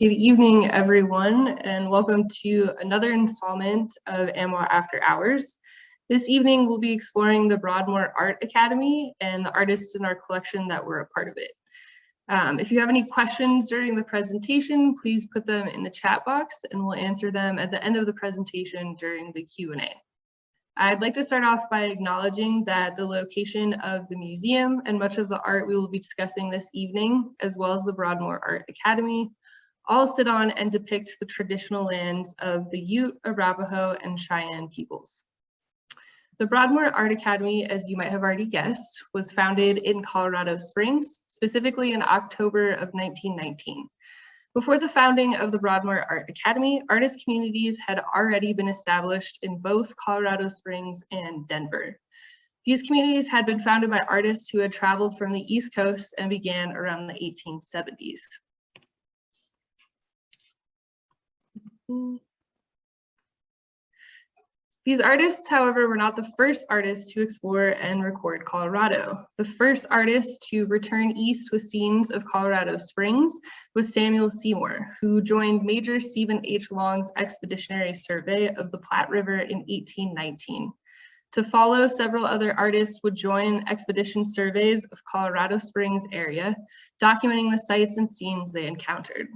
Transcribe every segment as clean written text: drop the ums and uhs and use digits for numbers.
Good evening, everyone, and welcome to another installment of AMWA After Hours. This evening, we'll be exploring the Broadmoor Art Academy and the artists in our collection that were a part of it. If you have any questions during the presentation, please put them in the chat box and we'll answer them at the end of the presentation during the Q&A. I'd like to start off by acknowledging that the location of the museum and much of the art we will be discussing this evening, as well as the Broadmoor Art Academy, all sit on and depict the traditional lands of the Ute, Arapaho, and Cheyenne peoples. The Broadmoor Art Academy, as you might have already guessed, was founded in Colorado Springs, specifically in October of 1919. Before the founding of the Broadmoor Art Academy, artist communities had already been established in both Colorado Springs and Denver. These communities had been founded by artists who had traveled from the East Coast and began around the 1870s. These artists, however, were not the first artists to explore and record Colorado. The first artist to return east with scenes of Colorado Springs was Samuel Seymour, who joined Major Stephen H. Long's expeditionary survey of the Platte River in 1819. To follow, several other artists would join expedition surveys of Colorado Springs area, documenting the sights and scenes they encountered.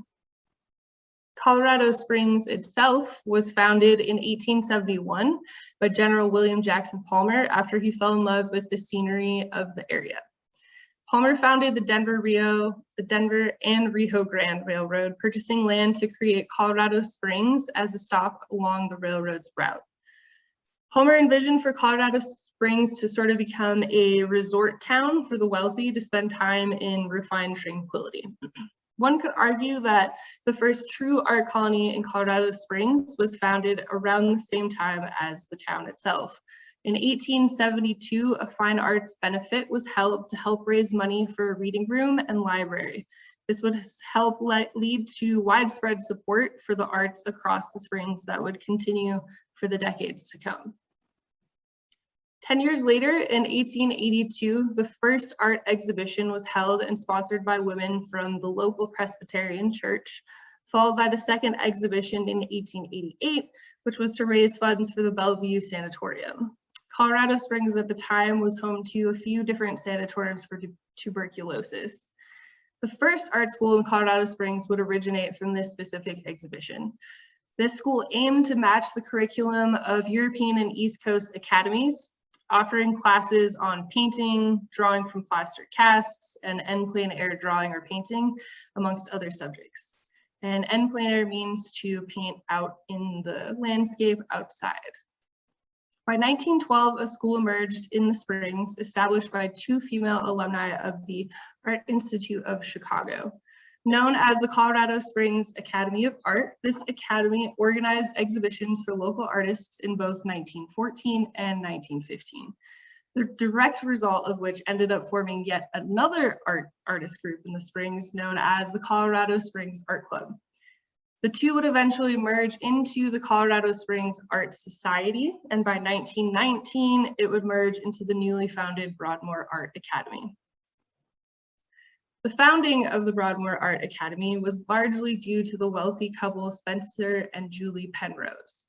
Colorado Springs itself was founded in 1871 by General William Jackson Palmer after he fell in love with the scenery of the area. Palmer founded the Denver and Rio Grande Railroad, purchasing land to create Colorado Springs as a stop along the railroad's route. Palmer envisioned for Colorado Springs to sort of become a resort town for the wealthy to spend time in refined tranquility. One could argue that the first true art colony in Colorado Springs was founded around the same time as the town itself. In 1872, a fine arts benefit was held to help raise money for a reading room and library. This would help lead to widespread support for the arts across the Springs that would continue for the decades to come. 10 years later, in 1882, the first art exhibition was held and sponsored by women from the local Presbyterian Church, followed by the second exhibition in 1888, which was to raise funds for the Bellevue Sanatorium. Colorado Springs at the time was home to a few different sanatoriums for tuberculosis. The first art school in Colorado Springs would originate from this specific exhibition. This school aimed to match the curriculum of European and East Coast academies, offering classes on painting, drawing from plaster casts, and en plein air drawing or painting, amongst other subjects. And en plein air means to paint out in the landscape outside. By 1912, a school emerged in the Springs, established by two female alumni of the Art Institute of Chicago. Known as the Colorado Springs Academy of Art, this academy organized exhibitions for local artists in both 1914 and 1915. The direct result of which ended up forming yet another artist group in the Springs known as the Colorado Springs Art Club. The two would eventually merge into the Colorado Springs Art Society, and by 1919, it would merge into the newly founded Broadmoor Art Academy. The founding of the Broadmoor Art Academy was largely due to the wealthy couple Spencer and Julie Penrose.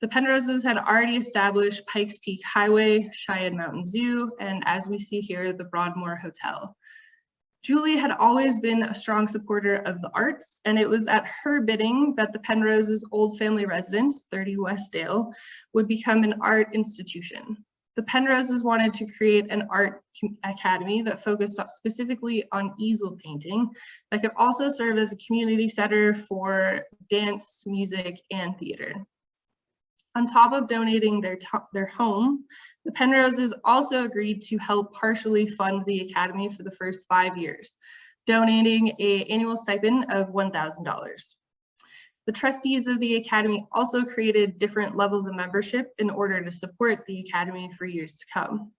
The Penroses had already established Pikes Peak Highway, Cheyenne Mountain Zoo, and as we see here, the Broadmoor Hotel. Julie had always been a strong supporter of the arts, and it was at her bidding that the Penroses' old family residence, 30 Westdale, would become an art institution. The Penroses wanted to create an art academy that focused specifically on easel painting that could also serve as a community center for dance, music, and theater. On top of donating their home, the Penroses also agreed to help partially fund the academy for the first 5 years, donating an annual stipend of $1,000. The trustees of the Academy also created different levels of membership in order to support the Academy for years to come.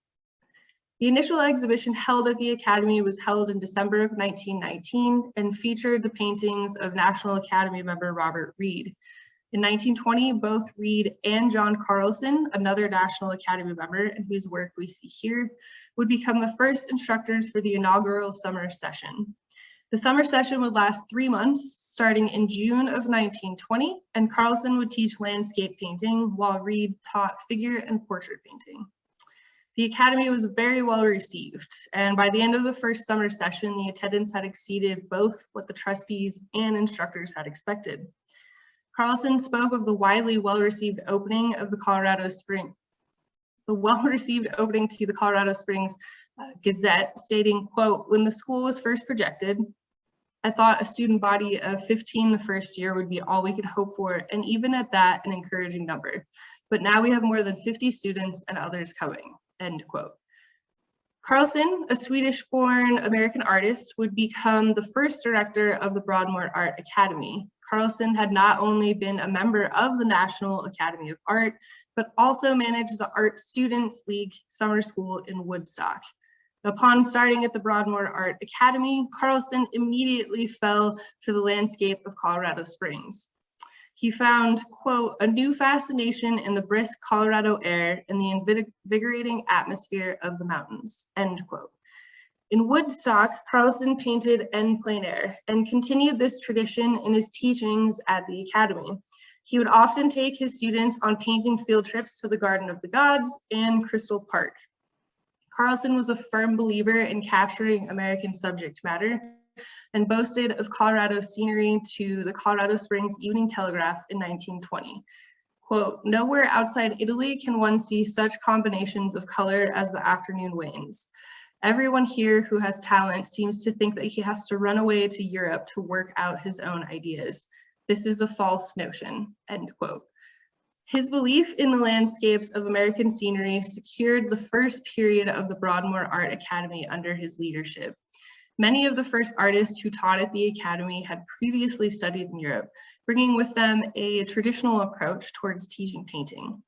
The initial exhibition held at the Academy was held in December of 1919 and featured the paintings of National Academy member Robert Reed. In 1920, both Reed and John Carlson, another National Academy member and whose work we see here, would become the first instructors for the inaugural summer session. The summer session would last 3 months, starting in June of 1920, and Carlsen would teach landscape painting while Reed taught figure and portrait painting. The academy was very well received, and by the end of the first summer session, the attendance had exceeded both what the trustees and instructors had expected. Carlsen spoke of the widely well-received opening of the Colorado Springs, to the Colorado Springs Gazette, stating, quote, "When the school was first projected, I thought a student body of 15 the first year would be all we could hope for, and even at that, an encouraging number. But now we have more than 50 students and others coming," end quote. Carlsen, a Swedish-born American artist, would become the first director of the Broadmoor Art Academy. Carlsen had not only been a member of the National Academy of Art, but also managed the Art Students League summer school in Woodstock. Upon starting at the Broadmoor Art Academy, Carlsen immediately fell for the landscape of Colorado Springs. He found, quote, "a new fascination in the brisk Colorado air and the invigorating atmosphere of the mountains," end quote. In Woodstock, Carlsen painted en plein air and continued this tradition in his teachings at the academy. He would often take his students on painting field trips to the Garden of the Gods and Crystal Park. Carlsen was a firm believer in capturing American subject matter and boasted of Colorado scenery to the Colorado Springs Evening Telegraph in 1920. Quote, "Nowhere outside Italy can one see such combinations of color as the afternoon wanes. Everyone here who has talent seems to think that he has to run away to Europe to work out his own ideas. This is a false notion," end quote. His belief in the landscapes of American scenery secured the first period of the Broadmoor Art Academy under his leadership. Many of the first artists who taught at the academy had previously studied in Europe, bringing with them a traditional approach towards teaching painting.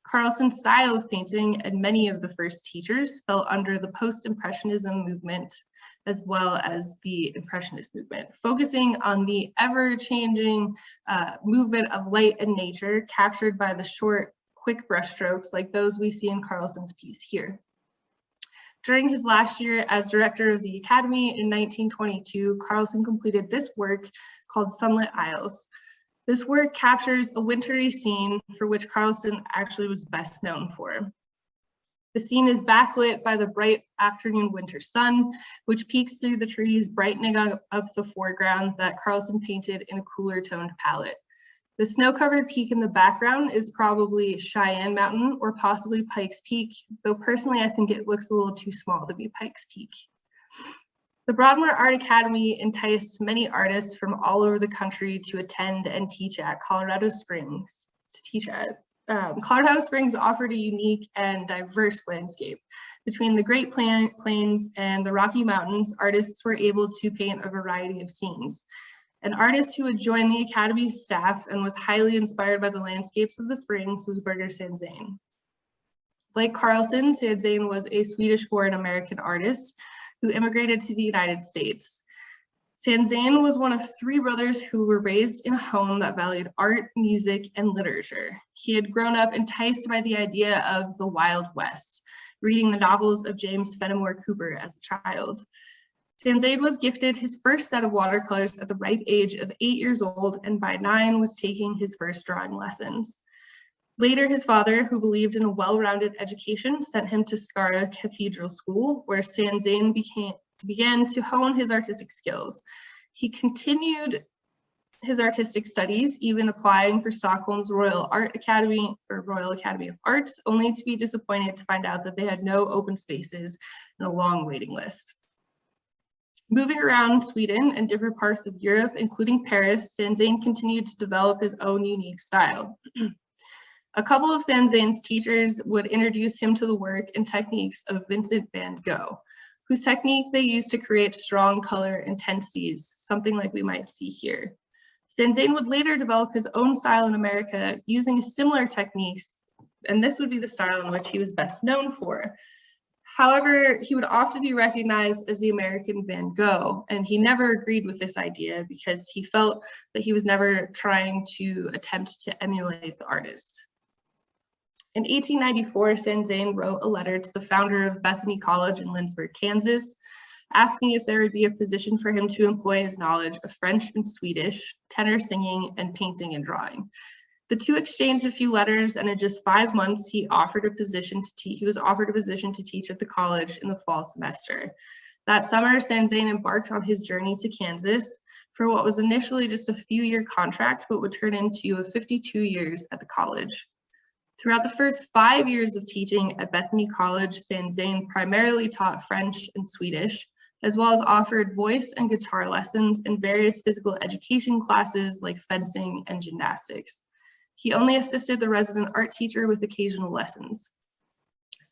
Carlsen's style of painting and many of the first teachers fell under the post-impressionism movement as well as the impressionist movement, focusing on the ever-changing movement of light and nature captured by the short, quick brushstrokes like those we see in Carlsen's piece here. During his last year as director of the academy in 1922, Carlsen completed this work called Sunlit Isles. This work captures a wintry scene for which Carlsen actually was best known for. The scene is backlit by the bright afternoon winter sun, which peeks through the trees, brightening up the foreground that Carlsen painted in a cooler toned palette. The snow-covered peak in the background is probably Cheyenne Mountain or possibly Pikes Peak, though personally I think it looks a little too small to be Pikes Peak. The Broadmoor Art Academy enticed many artists from all over the country to attend and teach at Colorado Springs. Colorado Springs offered a unique and diverse landscape. Between the Great Plains and the Rocky Mountains, artists were able to paint a variety of scenes. An artist who had joined the Academy's staff and was highly inspired by the landscapes of the Springs was Birger Sanzane. Like Carlsen, Sanzane was a Swedish-born American artist who immigrated to the United States. Sanzane was one of 3 brothers who were raised in a home that valued art, music, and literature. He had grown up enticed by the idea of the Wild West, reading the novels of James Fenimore Cooper as a child. Sanzane was gifted his first set of watercolors at the ripe age of 8 years old, and by 9 was taking his first drawing lessons. Later, his father, who believed in a well-rounded education, sent him to Skara Cathedral School, where Sanzane began to hone his artistic skills. He continued his artistic studies, even applying for Stockholm's Royal Academy of Arts, only to be disappointed to find out that they had no open spaces and a long waiting list. Moving around Sweden and different parts of Europe, including Paris, Sanzane continued to develop his own unique style. A couple of Sanzane's teachers would introduce him to the work and techniques of Vincent van Gogh, whose technique they used to create strong color intensities, something like we might see here. Sanzane would later develop his own style in America using similar techniques, and this would be the style in which he was best known for. However, he would often be recognized as the American Van Gogh, and he never agreed with this idea because he felt that he was never trying to attempt to emulate the artist. In 1894, Sanzane wrote a letter to the founder of Bethany College in Lindsborg, Kansas, asking if there would be a position for him to employ his knowledge of French and Swedish, tenor singing, and painting and drawing. The two exchanged a few letters, and in just 5 months, he was offered a position to teach at the college in the fall semester. That summer, Sanzane embarked on his journey to Kansas for what was initially just a few-year contract, but would turn into 52 years at the college. Throughout the first 5 years of teaching at Bethany College, Sanzane primarily taught French and Swedish, as well as offered voice and guitar lessons and various physical education classes like fencing and gymnastics. He only assisted the resident art teacher with occasional lessons.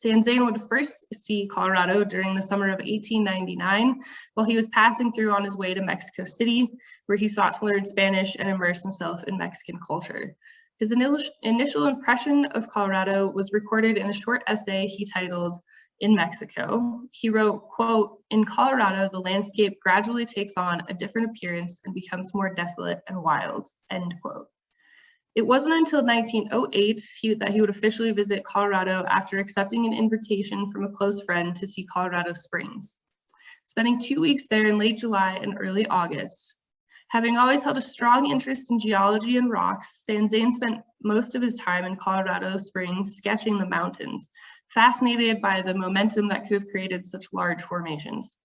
Sanzane would first see Colorado during the summer of 1899 while he was passing through on his way to Mexico City, where he sought to learn Spanish and immerse himself in Mexican culture. His initial impression of Colorado was recorded in a short essay he titled "In Mexico." He wrote, quote, "In Colorado, the landscape gradually takes on a different appearance and becomes more desolate and wild," end quote. It wasn't until 1908 that he would officially visit Colorado after accepting an invitation from a close friend to see Colorado Springs, spending 2 weeks there in late July and early August. Having always held a strong interest in geology and rocks, Sanzane spent most of his time in Colorado Springs sketching the mountains, fascinated by the momentum that could have created such large formations.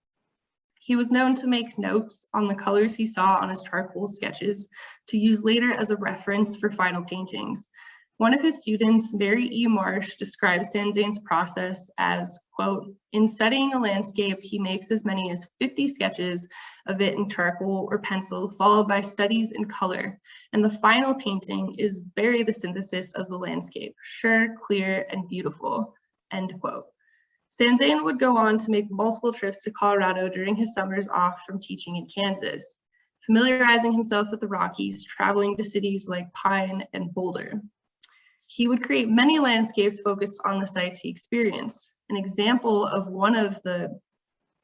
He was known to make notes on the colors he saw on his charcoal sketches to use later as a reference for final paintings. One of his students, Mary E. Marsh, describes Sanzane's process as, quote, "In studying a landscape, he makes as many as 50 sketches of it in charcoal or pencil, followed by studies in color. And the final painting is very the synthesis of the landscape, sure, clear, and beautiful," end quote. Sanzane would go on to make multiple trips to Colorado during his summers off from teaching in Kansas, familiarizing himself with the Rockies, traveling to cities like Pine and Boulder. He would create many landscapes focused on the sites he experienced. An example of one of the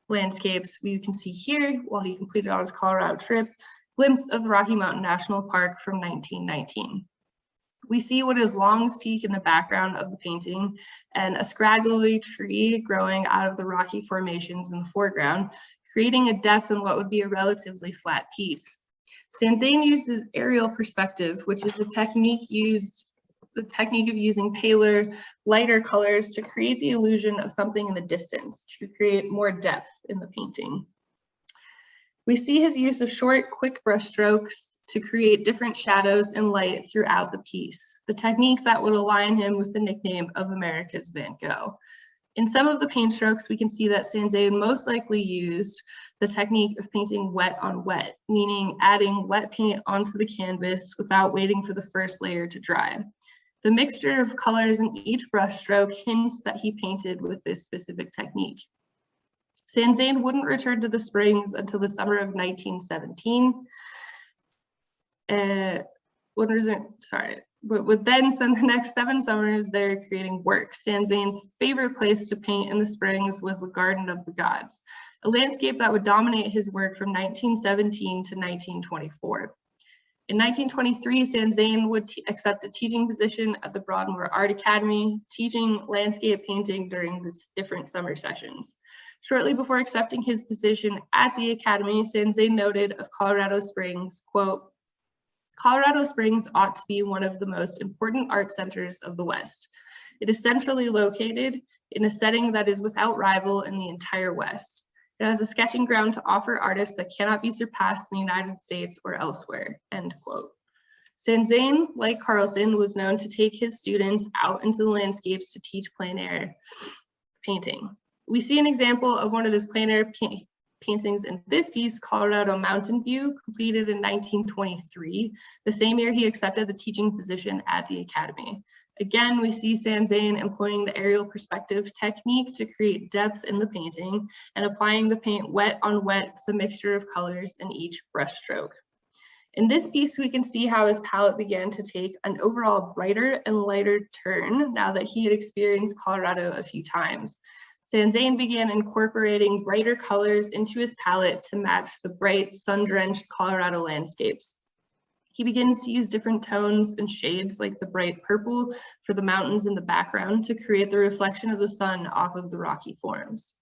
landscapes we can see here while he completed on his Colorado trip, glimpse of the Rocky Mountain National Park from 1919. We see what is Long's Peak in the background of the painting and a scraggly tree growing out of the rocky formations in the foreground, creating a depth in what would be a relatively flat piece. Sanzane uses aerial perspective, which is the technique of using paler, lighter colors to create the illusion of something in the distance, to create more depth in the painting. We see his use of short, quick brush strokes to create different shadows and light throughout the piece, the technique that would align him with the nickname of America's Van Gogh. In some of the paint strokes, we can see that Sanzane most likely used the technique of painting wet on wet, meaning adding wet paint onto the canvas without waiting for the first layer to dry. The mixture of colors in each brush stroke hints that he painted with this specific technique. Sanzane wouldn't return to the Springs until the summer of 1917. Would then spend the next 7 summers there creating work. Sanzane's favorite place to paint in the Springs was the Garden of the Gods, a landscape that would dominate his work from 1917 to 1924. In 1923, Sanzane would accept a teaching position at the Broadmoor Art Academy, teaching landscape painting during the different summer sessions. Shortly before accepting his position at the Academy, Sanzane noted of Colorado Springs, quote, "Colorado Springs ought to be one of the most important art centers of the West. It is centrally located in a setting that is without rival in the entire West. It has a sketching ground to offer artists that cannot be surpassed in the United States or elsewhere," end quote. Sanzane, like Carlson, was known to take his students out into the landscapes to teach plein air painting. We see an example of one of his plein air paintings in this piece, Colorado Mountain View, completed in 1923, the same year he accepted the teaching position at the Academy. Again, we see Sanzane employing the aerial perspective technique to create depth in the painting and applying the paint wet on wet with a mixture of colors in each brush stroke. In this piece, we can see how his palette began to take an overall brighter and lighter turn now that he had experienced Colorado a few times. Sanzane began incorporating brighter colors into his palette to match the bright, sun-drenched Colorado landscapes. He begins to use different tones and shades like the bright purple for the mountains in the background to create the reflection of the sun off of the rocky forms.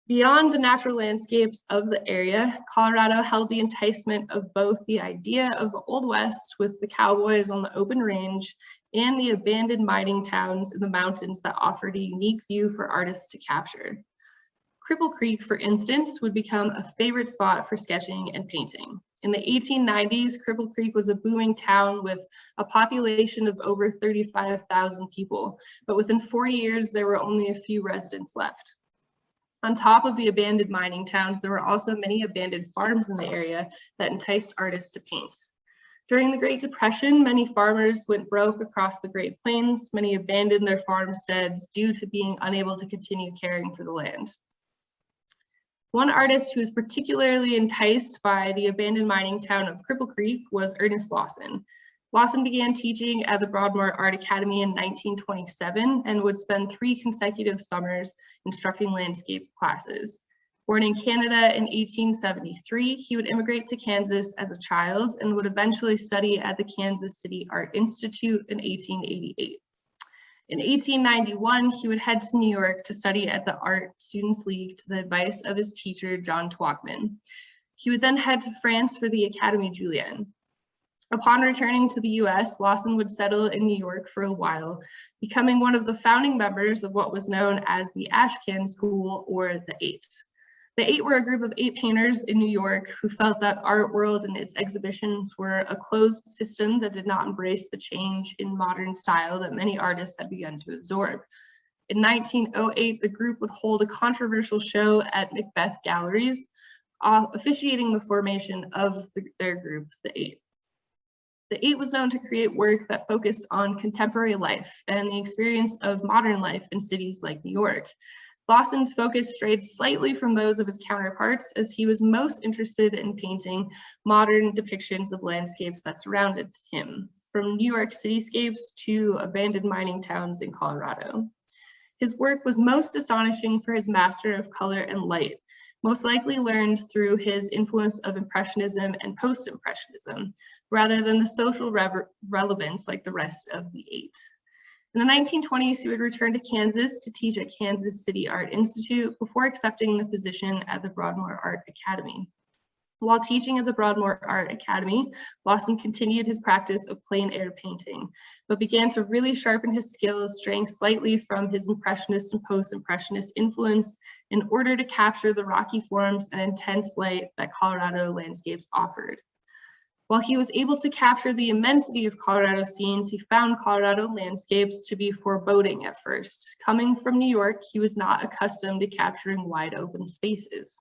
Beyond the natural landscapes of the area, Colorado held the enticement of both the idea of the Old West with the cowboys on the open range and the abandoned mining towns in the mountains that offered a unique view for artists to capture. Cripple Creek, for instance, would become a favorite spot for sketching and painting. In the 1890s, Cripple Creek was a booming town with a population of over 35,000 people, but within 40 years, there were only a few residents left. On top of the abandoned mining towns, there were also many abandoned farms in the area that enticed artists to paint. During the Great Depression, many farmers went broke across the Great Plains. Many abandoned their farmsteads due to being unable to continue caring for the land. One artist who was particularly enticed by the abandoned mining town of Cripple Creek was Ernest Lawson. Lawson began teaching at the Broadmoor Art Academy in 1927 and would spend 3 consecutive summers instructing landscape classes. Born in Canada in 1873, he would immigrate to Kansas as a child and would eventually study at the Kansas City Art Institute in 1888. In 1891, he would head to New York to study at the Art Students League to the advice of his teacher, John Twachtman. He would then head to France for the Académie Julienne. Upon returning to the US, Lawson would settle in New York for a while, becoming one of the founding members of what was known as the Ashcan School, or the Eight. The Eight were a group of 8 painters in New York who felt that art world and its exhibitions were a closed system that did not embrace the change in modern style that many artists had begun to absorb. In 1908, the group would hold a controversial show at Macbeth Galleries, officiating the formation of their group, the Eight. The Eight was known to create work that focused on contemporary life and the experience of modern life in cities like New York. Lawson's focus strayed slightly from those of his counterparts, as he was most interested in painting modern depictions of landscapes that surrounded him, from New York cityscapes to abandoned mining towns in Colorado. His work was most astonishing for his master of color and light, most likely learned through his influence of Impressionism and Post-Impressionism, rather than the social relevance like the rest of the Eight. In the 1920s, he would return to Kansas to teach at Kansas City Art Institute before accepting the position at the Broadmoor Art Academy. While teaching at the Broadmoor Art Academy, Lawson continued his practice of plein air painting, but began to really sharpen his skills, straying slightly from his Impressionist and Post-Impressionist influence in order to capture the rocky forms and intense light that Colorado landscapes offered. While he was able to capture the immensity of Colorado scenes, he found Colorado landscapes to be foreboding at first. Coming from New York, he was not accustomed to capturing wide open spaces.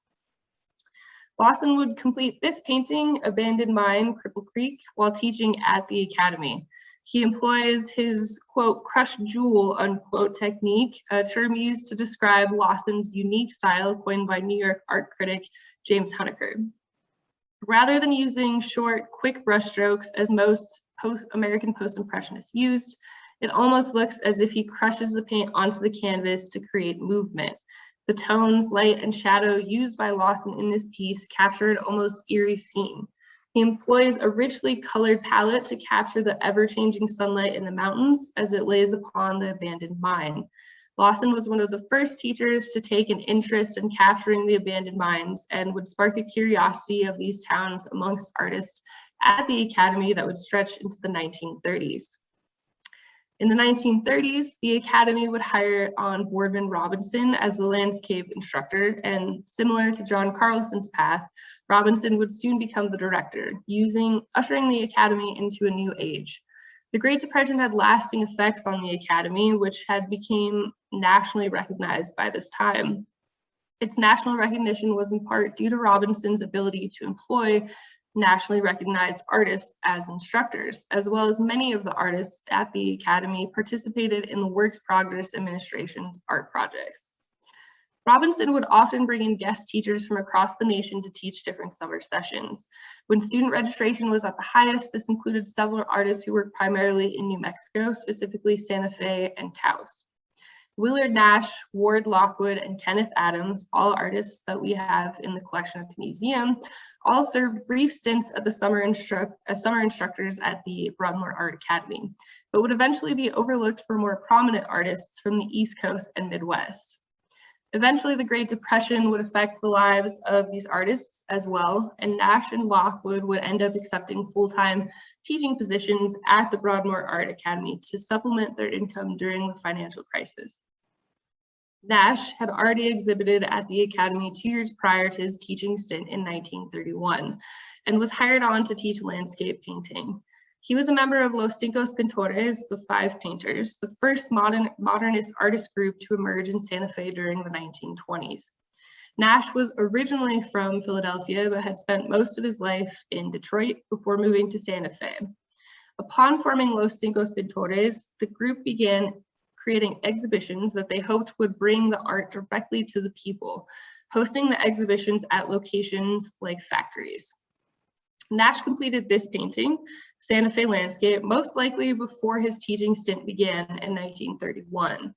Lawson would complete this painting, Abandoned Mine, Cripple Creek, while teaching at the Academy. He employs his, quote, crushed jewel, unquote, technique, a term used to describe Lawson's unique style coined by New York art critic James Huneker. Rather than using short, quick brushstrokes as most American Post-Impressionists used, it almost looks as if he crushes the paint onto the canvas to create movement. The tones, light, and shadow used by Lawson in this piece capture an almost eerie scene. He employs a richly colored palette to capture the ever-changing sunlight in the mountains as it lays upon the abandoned mine. Lawson was one of the first teachers to take an interest in capturing the abandoned mines and would spark a curiosity of these towns amongst artists at the Academy that would stretch into the 1930s. In the 1930s, the Academy would hire on Boardman Robinson as the landscape instructor, and similar to John Carlson's path, Robinson would soon become the director, ushering the Academy into a new age. The Great Depression had lasting effects on the Academy, which had become nationally recognized by this time. Its national recognition was in part due to Robinson's ability to employ nationally recognized artists as instructors, as well as many of the artists at the Academy participated in the Works Progress Administration's art projects. Robinson would often bring in guest teachers from across the nation to teach different summer sessions. When student registration was at the highest, this included several artists who worked primarily in New Mexico, specifically Santa Fe and Taos. Willard Nash, Ward Lockwood, and Kenneth Adams, all artists that we have in the collection at the museum, all served brief stints at the summer instructors at the Broadmoor Art Academy, but would eventually be overlooked for more prominent artists from the East Coast and Midwest. Eventually, the Great Depression would affect the lives of these artists as well, and Nash and Lockwood would end up accepting full-time teaching positions at the Broadmoor Art Academy to supplement their income during the financial crisis. Nash had already exhibited at the Academy 2 years prior to his teaching stint in 1931 and was hired on to teach landscape painting. He was a member of Los Cinco Pintores, the Five Painters, the first modernist artist group to emerge in Santa Fe during the 1920s. Nash was originally from Philadelphia, but had spent most of his life in Detroit before moving to Santa Fe. Upon forming Los Cinco Pintores, the group began creating exhibitions that they hoped would bring the art directly to the people, hosting the exhibitions at locations like factories. Nash completed this painting, Santa Fe Landscape, most likely before his teaching stint began in 1931.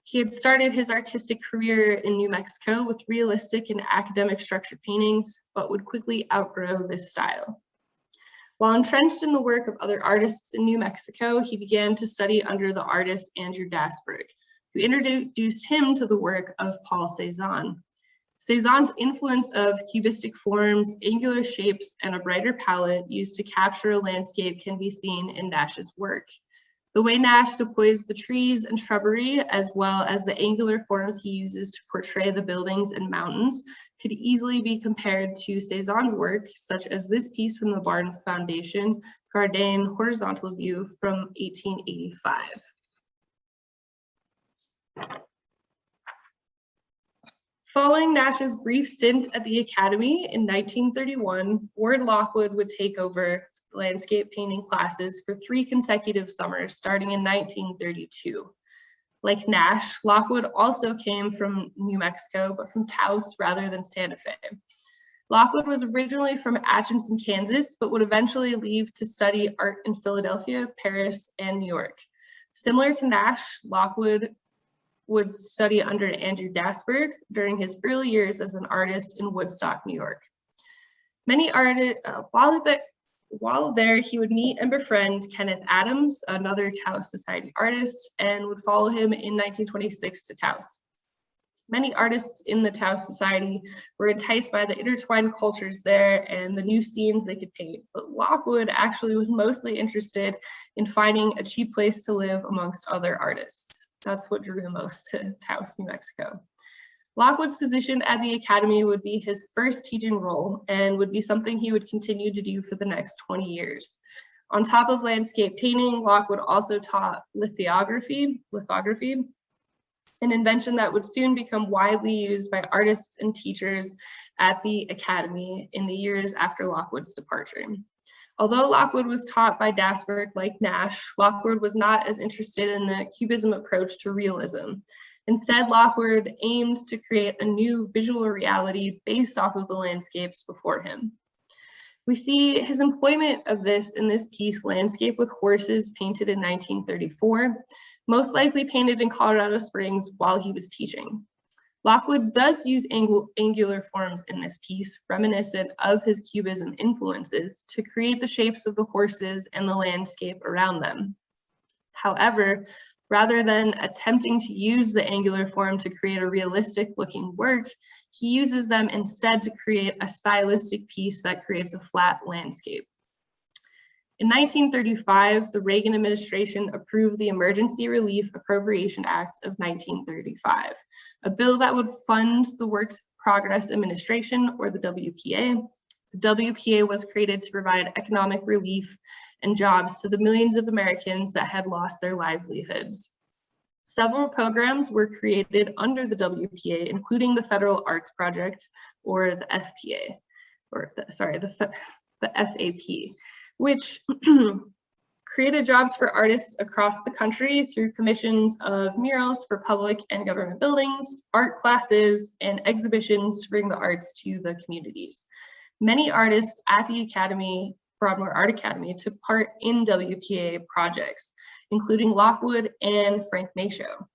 He had started his artistic career in New Mexico with realistic and academic structured paintings, but would quickly outgrow this style. While entrenched in the work of other artists in New Mexico, he began to study under the artist Andrew Dasburg, who introduced him to the work of Paul Cezanne. Cezanne's influence of cubistic forms, angular shapes, and a brighter palette used to capture a landscape can be seen in Nash's work. The way Nash deploys the trees and shrubbery, as well as the angular forms he uses to portray the buildings and mountains, could easily be compared to Cezanne's work, such as this piece from the Barnes Foundation, Gardane Horizontal View from 1885. Following Nash's brief stint at the Academy in 1931, Ward Lockwood would take over landscape painting classes for 3 consecutive summers, starting in 1932. Like Nash, Lockwood also came from New Mexico, but from Taos rather than Santa Fe. Lockwood was originally from Atchison, Kansas, but would eventually leave to study art in Philadelphia, Paris, and New York. Similar to Nash, Lockwood would study under Andrew Dasburg during his early years as an artist in Woodstock, New York. Many artists, while there, he would meet and befriend Kenneth Adams, another Taos Society artist, and would follow him in 1926 to Taos. Many artists in the Taos Society were enticed by the intertwined cultures there and the new scenes they could paint, but Lockwood actually was mostly interested in finding a cheap place to live amongst other artists. That's what drew him most to Taos, New Mexico. Lockwood's position at the Academy would be his first teaching role and would be something he would continue to do for the next 20 years. On top of landscape painting, Lockwood also taught lithography, an invention that would soon become widely used by artists and teachers at the Academy in the years after Lockwood's departure. Although Lockwood was taught by Dasburg like Nash, Lockwood was not as interested in the Cubism approach to realism. Instead, Lockwood aimed to create a new visual reality based off of the landscapes before him. We see his employment of this in this piece, Landscape with Horses, painted in 1934, most likely painted in Colorado Springs while he was teaching. Lockwood does use angular forms in this piece, reminiscent of his Cubism influences, to create the shapes of the horses and the landscape around them. However, rather than attempting to use the angular form to create a realistic looking work, he uses them instead to create a stylistic piece that creates a flat landscape. In 1935, the Reagan administration approved the Emergency Relief Appropriation Act of 1935, a bill that would fund the Works Progress Administration, or the WPA. The WPA was created to provide economic relief and jobs to the millions of Americans that had lost their livelihoods. Several programs were created under the WPA, including the Federal Arts Project, or the FPA, the FAP, which created jobs for artists across the country through commissions of murals for public and government buildings, art classes, and exhibitions to bring the arts to the communities. Many artists at the Academy, Broadmoor Art Academy, took part in WPA projects, including Lockwood and Frank Macho.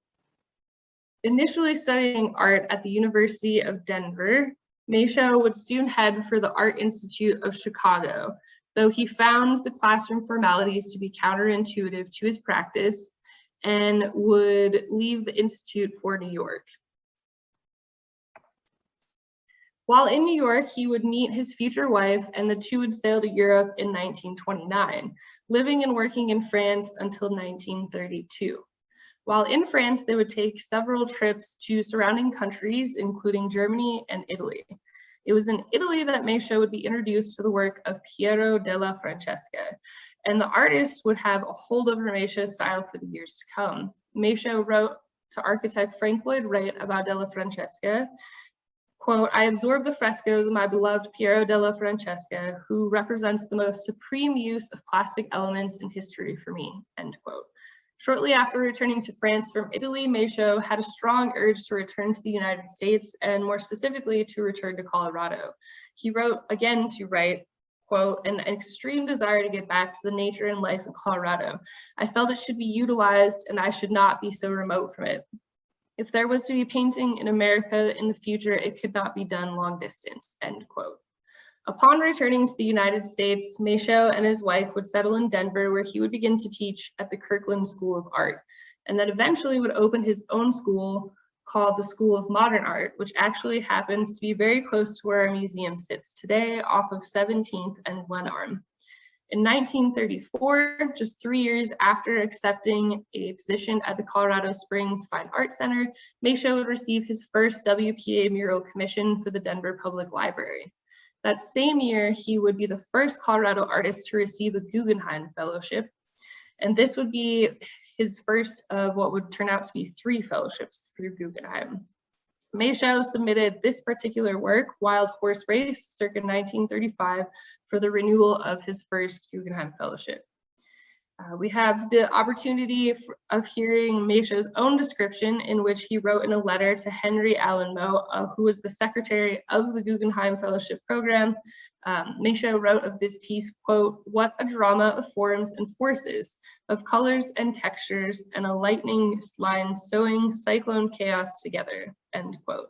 Initially studying art at the University of Denver, Macho would soon head for the Art Institute of Chicago, though he found the classroom formalities to be counterintuitive to his practice and would leave the Institute for New York. While in New York, he would meet his future wife, and the two would sail to Europe in 1929, living and working in France until 1932. While in France, they would take several trips to surrounding countries, including Germany and Italy. It was in Italy that Meisho would be introduced to the work of Piero della Francesca, and the artist would have a hold over Meisho's style for the years to come. Meisho wrote to architect Frank Lloyd Wright about della Francesca, quote, "I absorbed the frescoes of my beloved Piero della Francesca, who represents the most supreme use of plastic elements in history for me," end quote. Shortly after returning to France from Italy, Meisho had a strong urge to return to the United States, and more specifically to return to Colorado. He wrote again to Wright, quote, "an extreme desire to get back to the nature and life of Colorado. I felt it should be utilized and I should not be so remote from it. If there was to be painting in America in the future, it could not be done long distance," end quote. Upon returning to the United States, Meisho and his wife would settle in Denver, where he would begin to teach at the Kirkland School of Art, and then eventually would open his own school called the School of Modern Art, which actually happens to be very close to where our museum sits today, off of 17th and Glenarm. In 1934, just 3 years after accepting a position at the Colorado Springs Fine Art Center, Meisho would receive his first WPA mural commission for the Denver Public Library. That same year, he would be the first Colorado artist to receive a Guggenheim Fellowship, and this would be his first of what would turn out to be 3 fellowships through Guggenheim. Meisho submitted this particular work, Wild Horse Race, circa 1935, for the renewal of his first Guggenheim Fellowship. We have the opportunity of hearing Meisho's own description, in which he wrote in a letter to Henry Allen Moe, who was the secretary of the Guggenheim Fellowship Program. Meisho wrote of this piece, quote, "What a drama of forms and forces, of colors and textures, and a lightning line sewing cyclone chaos together," end quote.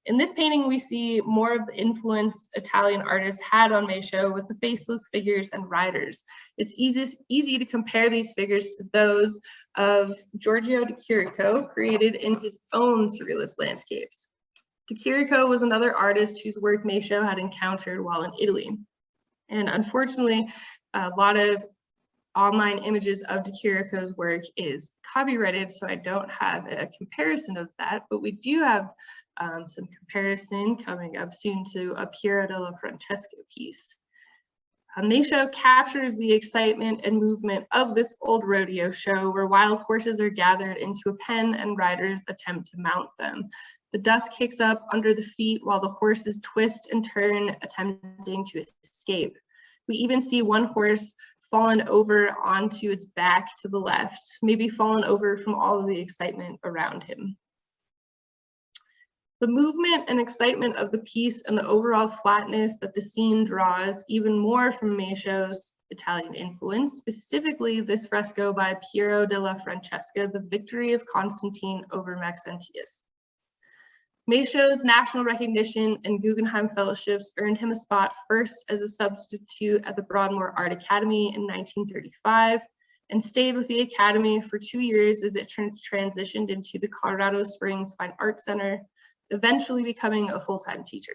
In this painting, we see more of the influence Italian artists had on Meisho with the faceless figures and riders. It's easy to compare these figures to those of Giorgio de Chirico, created in his own surrealist landscapes. De Chirico was another artist whose work Meisho had encountered while in Italy. And unfortunately, a lot of online images of de Chirico's work is copyrighted, so I don't have a comparison of that, but we do have some comparison coming up soon to a Piero della Francesca piece. Meisho captures the excitement and movement of this old rodeo show, where wild horses are gathered into a pen and riders attempt to mount them. The dust kicks up under the feet while the horses twist and turn, attempting to escape. We even see one horse fallen over onto its back to the left, maybe fallen over from all of the excitement around him. The movement and excitement of the piece and the overall flatness that the scene draws even more from Meisho's Italian influence, specifically this fresco by Piero della Francesca, The Victory of Constantine over Maxentius. Meisho's national recognition and Guggenheim fellowships earned him a spot first as a substitute at the Broadmoor Art Academy in 1935, and stayed with the Academy for 2 years as it transitioned into the Colorado Springs Fine Art Center, eventually becoming a full-time teacher.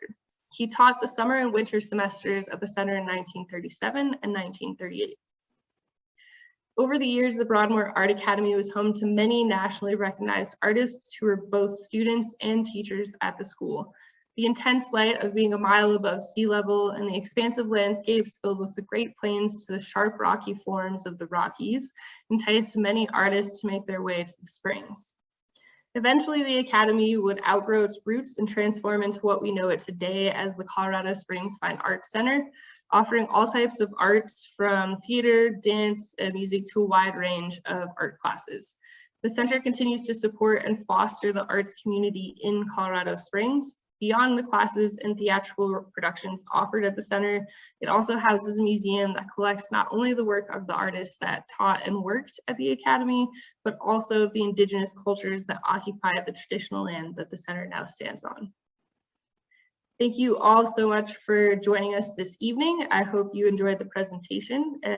He taught the summer and winter semesters at the center in 1937 and 1938. Over the years, the Broadmoor Art Academy was home to many nationally recognized artists who were both students and teachers at the school. The intense light of being a mile above sea level and the expansive landscapes filled with the Great Plains to the sharp rocky forms of the Rockies enticed many artists to make their way to the Springs. Eventually, the Academy would outgrow its roots and transform into what we know it today as the Colorado Springs Fine Arts Center, offering all types of arts from theater, dance, and music to a wide range of art classes. The center continues to support and foster the arts community in Colorado Springs. Beyond the classes and theatrical productions offered at the center, it also houses a museum that collects not only the work of the artists that taught and worked at the Academy, but also the indigenous cultures that occupy the traditional land that the center now stands on. Thank you all so much for joining us this evening. I hope you enjoyed the presentation.